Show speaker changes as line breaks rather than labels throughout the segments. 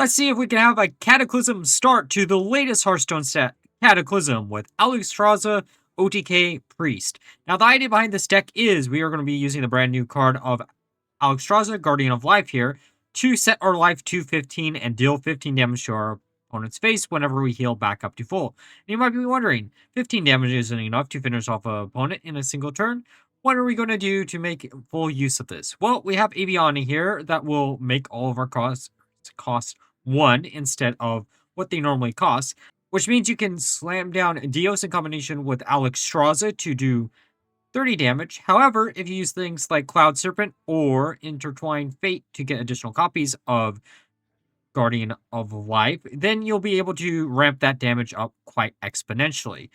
Let's see if we can have a Cataclysm start to the latest Hearthstone set, Cataclysm, with Alexstrasza, OTK Priest. Now, the idea behind this deck is we are going to be using the brand new card of Alexstrasza, Guardian of Life here, to set our life to 15 and deal 15 damage to our opponent's face whenever we heal back up to full. And you might be wondering, 15 damage isn't enough to finish off an opponent in a single turn. What are we going to do to make full use of this? Well, we have Aviana here that will make all of our cost 1 instead of what they normally cost, which means you can slam down Dios in combination with Alexstrasza to do 30 damage. However, if you use things like Cloud Serpent or Intertwined Fate to get additional copies of Guardian of Life, then you'll be able to ramp that damage up quite exponentially.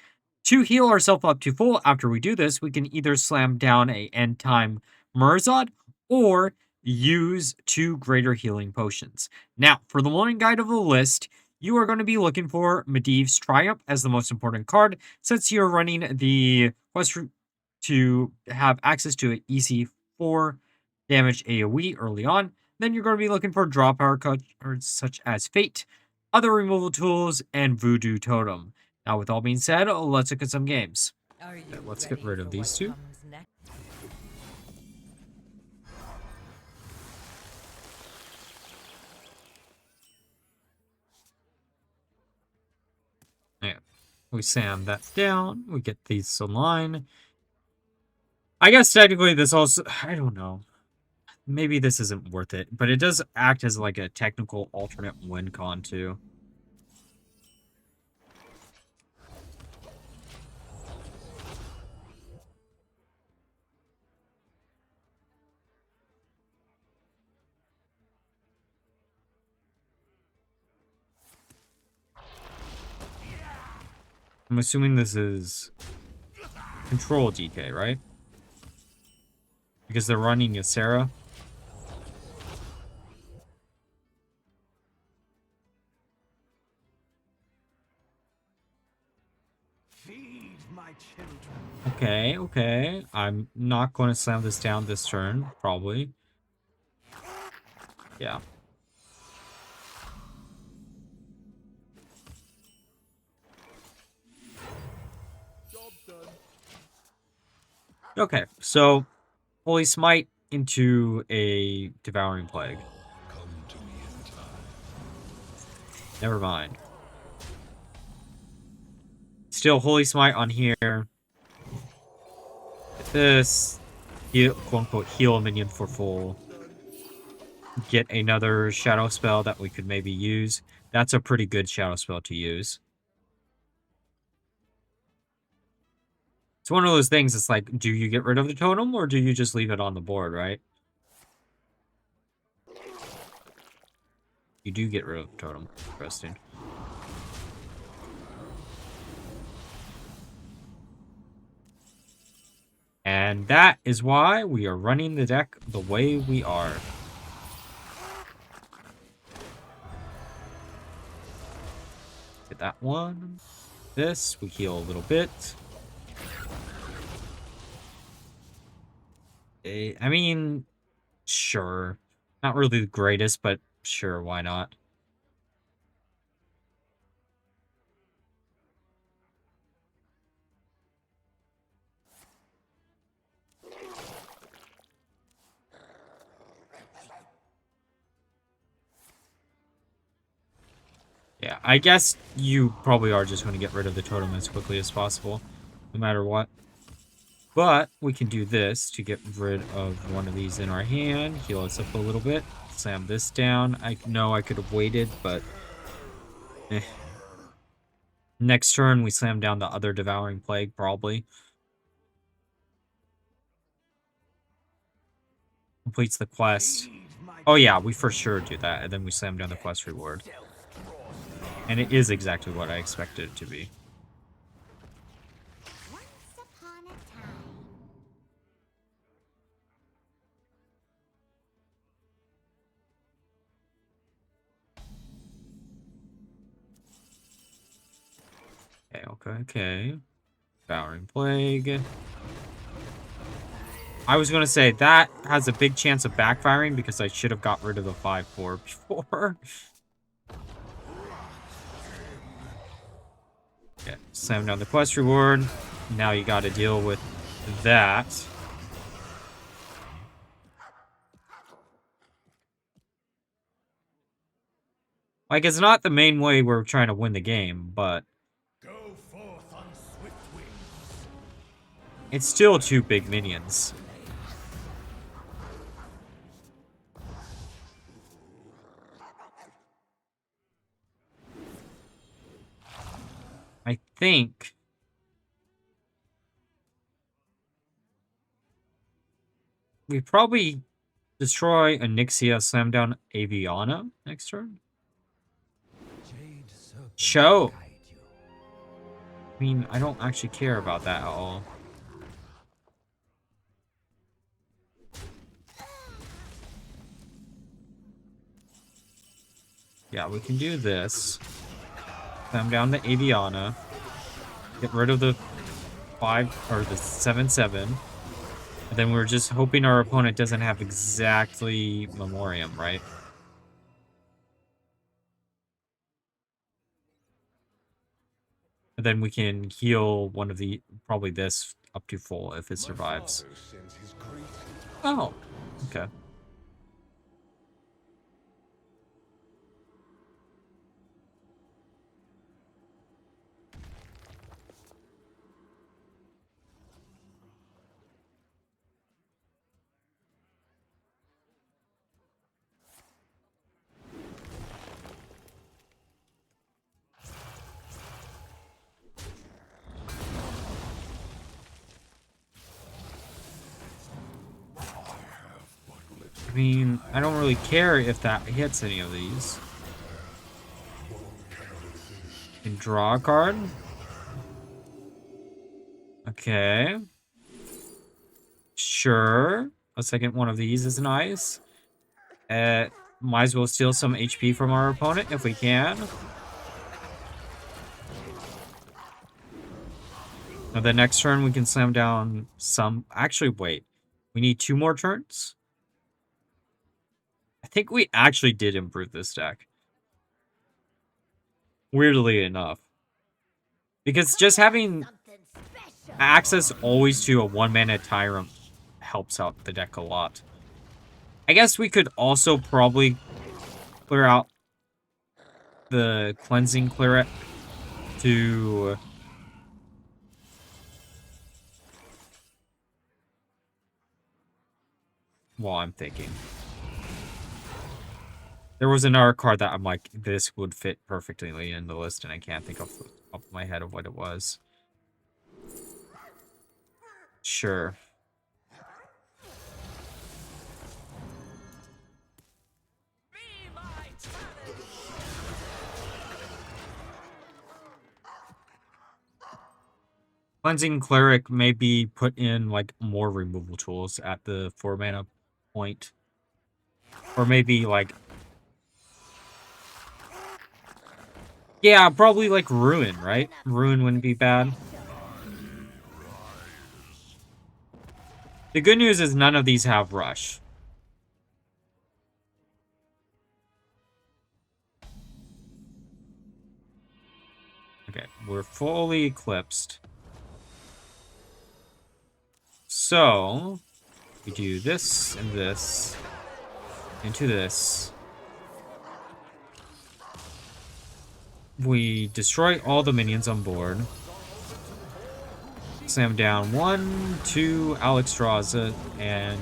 To heal ourselves up to full after we do this, we can either slam down a End Time Murzad or use 2 greater healing potions. Now, for the morning guide of the list, you are going to be looking for Medivh's Triumph as the most important card, since you're running the quest to have access to an easy 4 damage AoE early on. Then you're going to be looking for draw power cards such as Fate, other removal tools, and Voodoo Totem. Now, with all being said, let's look at some games. Okay, let's get rid of these 2. Yeah, we sand that down. We get these online. I guess technically this also, I don't know. Maybe this isn't worth it, but it does act as like a technical alternate win con too. I'm assuming this is control DK, right? Because they're running Ysera. Okay. I'm not going to slam this down this turn, probably. Yeah. Okay, so Holy Smite into a Devouring Plague. Never mind. Still Holy Smite on here. Get this. Quote-unquote heal a minion for full. Get another Shadow Spell that we could maybe use. That's a pretty good Shadow Spell to use. It's one of those things, it's like, do you get rid of the totem, or do you just leave it on the board, right? You do get rid of the totem. Interesting. And that is why we are running the deck the way we are. Get that one. This, we heal a little bit. I mean, sure. Not really the greatest, but sure, why not? Yeah, I guess you probably are just going to get rid of the totem as quickly as possible, no matter what. But we can do this to get rid of one of these in our hand, heal us up a little bit, slam this down. I know I could have waited, but next turn we slam down the other Devouring Plague, probably. Completes the quest. Oh yeah, we for sure do that, and then we slam down the quest reward. And it is exactly what I expected it to be. Okay. Devouring Plague. I was going to say, that has a big chance of backfiring because I should have got rid of the 5-4 before. Okay, slam down the quest reward. Now you gotta deal with that. Like, it's not the main way we're trying to win the game, but
Go forth on swift wings.
it's still 2 big minions. I think we probably destroy Onyxia, slam down Aviana next turn. Show. I mean, I don't actually care about that at all. Yeah, we can do this. Slam down the Aviana. Get rid of the 5 or the 7/7. And then we're just hoping our opponent doesn't have exactly Memoriam, right? And then we can heal one of the, probably this, up to full if it survives. Oh, okay. I mean, I don't really care if that hits any of these. And draw a card. Okay. Sure. A second one of these is nice. Might as well steal some HP from our opponent if we can. Now the next turn we can slam down some... Actually, wait. We need 2 more turns? I think we actually did improve this deck. Weirdly enough. Because just having access always to a 1-mana Tyrant helps out the deck a lot. I guess we could also probably clear out the Cleansing Cleric to... Well, I'm thinking. There was another card that I'm like, this would fit perfectly in the list, and I can't think off the top of my head of what it was. Sure. Cleansing Cleric may be put in, like, more removal tools at the 4-mana point. Or maybe, like... Yeah, probably, like, Ruin, right? Ruin wouldn't be bad. The good news is none of these have Rush. Okay, we're fully eclipsed. So, we do this and this into this. We destroy all the minions on board. Slam down 1, 2, Alexstrasza, and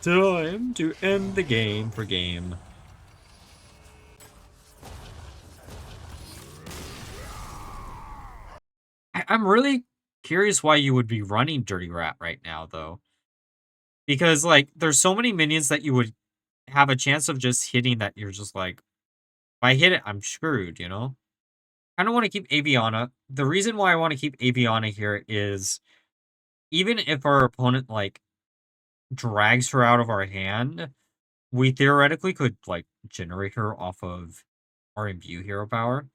time to end the game for game. I'm really curious why you would be running Dirty Rat right now, though. Because, like, there's so many minions that you would have a chance of just hitting that you're just like, if I hit it, I'm screwed, you know? I don't want to keep Aviana. The reason why I want to keep Aviana here is even if our opponent, like, drags her out of our hand, we theoretically could, like, generate her off of our Imbue hero power.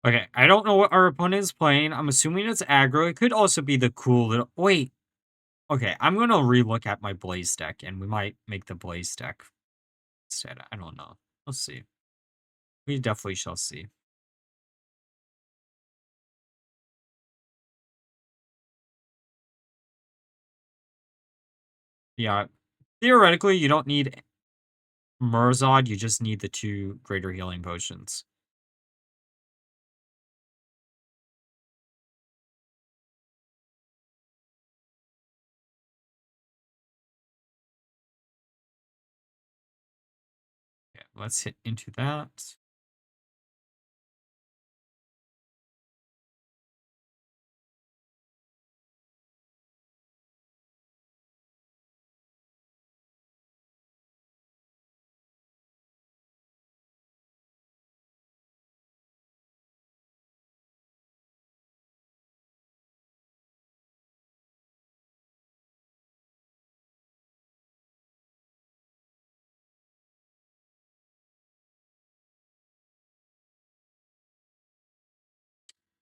Okay, I don't know what our opponent is playing. I'm assuming it's aggro. It could also be the cool little... Wait. Okay, I'm gonna relook at my Blaze deck, and we might make the Blaze deck instead. I don't know. We'll see. We definitely shall see. Yeah, theoretically, you don't need Murzad, you just need the 2 greater healing potions. Yeah, let's hit into that.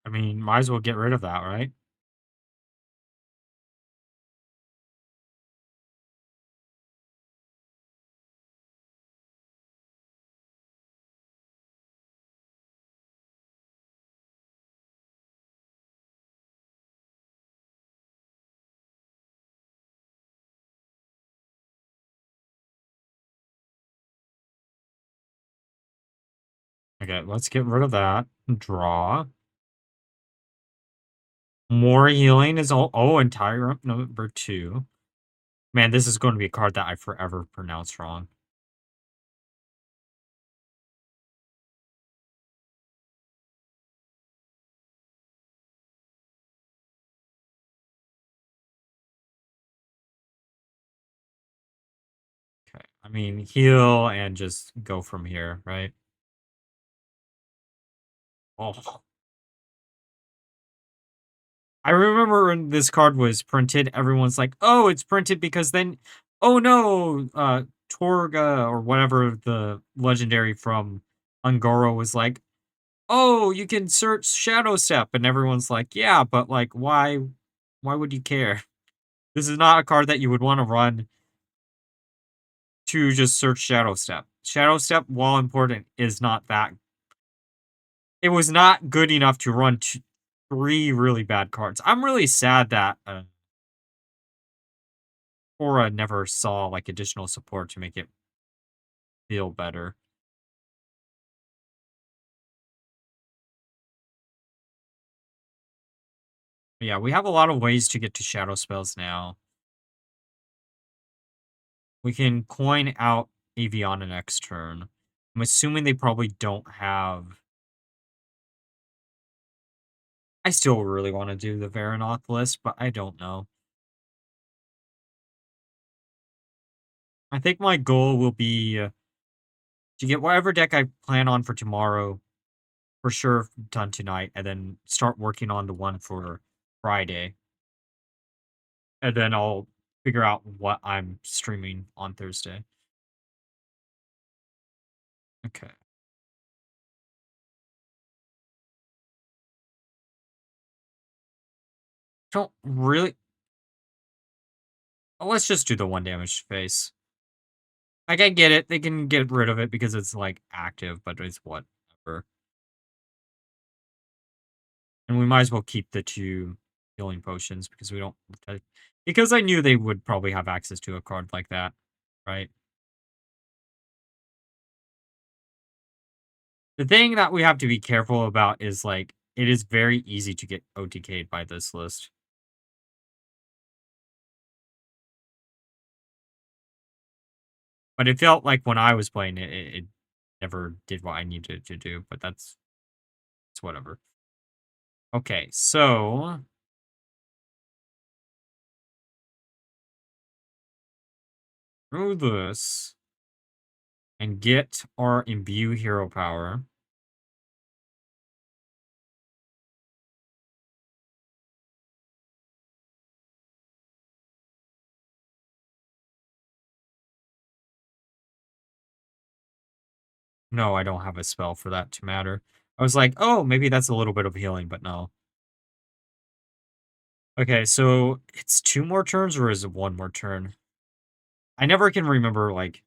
I mean, might as well get rid of that, right? Okay, let's get rid of that. Draw. More healing is all. Oh, and Tyrant number 2. Man, this is going to be a card that I forever pronounce wrong. Okay, I mean, heal and just go from here, right? Oh. I remember when this card was printed, everyone's like, oh, it's printed because then, oh no, Torga or whatever the legendary from Ungoro was like, oh, you can search Shadow Step. And everyone's like, yeah, but like, why would you care? This is not a card that you would want to run to just search Shadow Step. Shadow Step, while important, is not that. It was not good enough to run 3 really bad cards. I'm really sad that Aura never saw like additional support to make it feel better. But yeah, we have a lot of ways to get to shadow spells now. We can coin out Aviana next turn. I'm assuming they probably don't have. I still really want to do the Varanoth list, but I don't know. I think my goal will be to get whatever deck I plan on for tomorrow for sure done tonight, and then start working on the one for Friday. And then I'll figure out what I'm streaming on Thursday. Okay. Don't really. Let's just do the 1 damage face. Like, I get it. They can get rid of it because it's, like, active, but it's whatever. And we might as well keep the 2 healing potions because we don't. Because I knew they would probably have access to a card like that, right? The thing that we have to be careful about is, like, it is very easy to get OTK'd by this list. But it felt like when I was playing it, it never did what I needed to do, but that's it's whatever. Okay, so through this and get our Imbue hero power. No, I don't have a spell for that to matter. I was like, oh, maybe that's a little bit of healing, but no. Okay, so it's 2 more turns or is it 1 more turn? I never can remember, like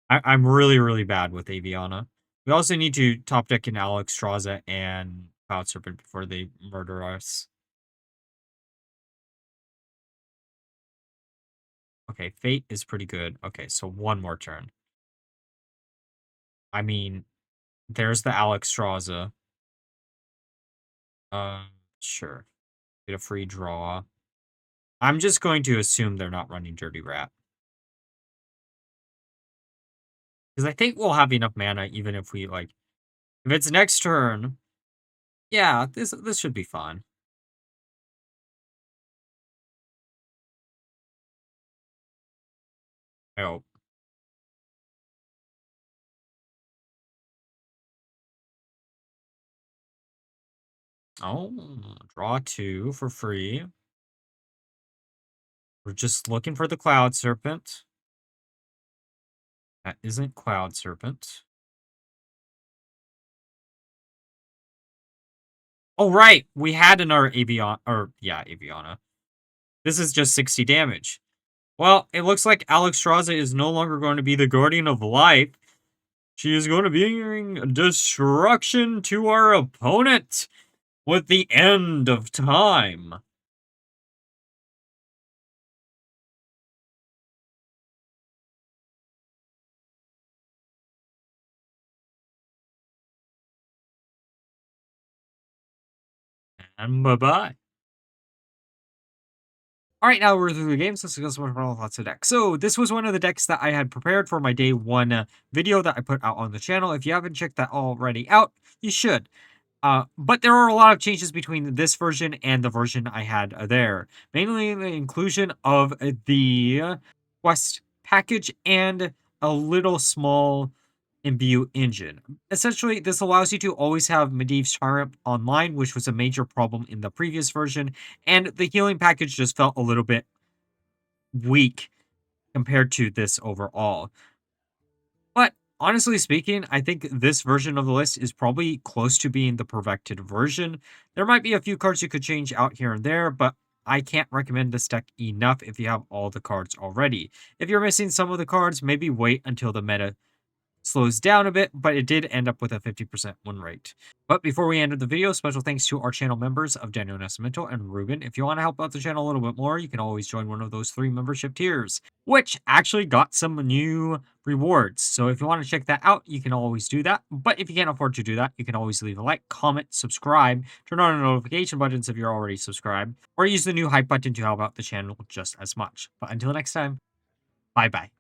I'm really, really bad with Aviana. We also need to top deck in Alexstrasza and Cloud Serpent before they murder us. Okay, Fate is pretty good. Okay, so 1 more turn. I mean, there's the Alexstrasza. Uh, sure. Get a free draw. I'm just going to assume they're not running Dirty Rat. Because I think we'll have enough mana even if we, like... If it's next turn... Yeah, this should be fun. I hope. Oh, draw 2 for free. We're just looking for the Cloud Serpent. That isn't Cloud Serpent. Oh, right! We had another Aviana, or, yeah, Aviana. This is just 60 damage. Well, it looks like Alexstrasza is no longer going to be the Guardian of Life. She is going to be bringing destruction to our opponent with the end of time. And bye-bye. All right, now we're through the games. Let's go some lots of decks. So this was one of the decks that I had prepared for my day 1 video that I put out on the channel. If you haven't checked that already out, you should. But there are a lot of changes between this version and the version I had there. Mainly the inclusion of the quest package and a little small Imbue engine. Essentially, this allows you to always have Medivh's Triumph online, which was a major problem in the previous version, and the healing package just felt a little bit weak compared to this overall. But honestly speaking, I think this version of the list is probably close to being the perfected version. There might be a few cards you could change out here and there, but I can't recommend this deck enough if you have all the cards already. If you're missing some of the cards, maybe wait until the meta slows down a bit, but it did end up with a 50% win rate. But before we end the video, special thanks to our channel members of Daniel Nascimento and Ruben. If you want to help out the channel a little bit more, you can always join one of those 3 membership tiers, which actually got some new rewards. So if you want to check that out, you can always do that. But if you can't afford to do that, you can always leave a like, comment, subscribe, turn on the notification buttons if you're already subscribed, or use the new hype button to help out the channel just as much. But until next time, bye-bye.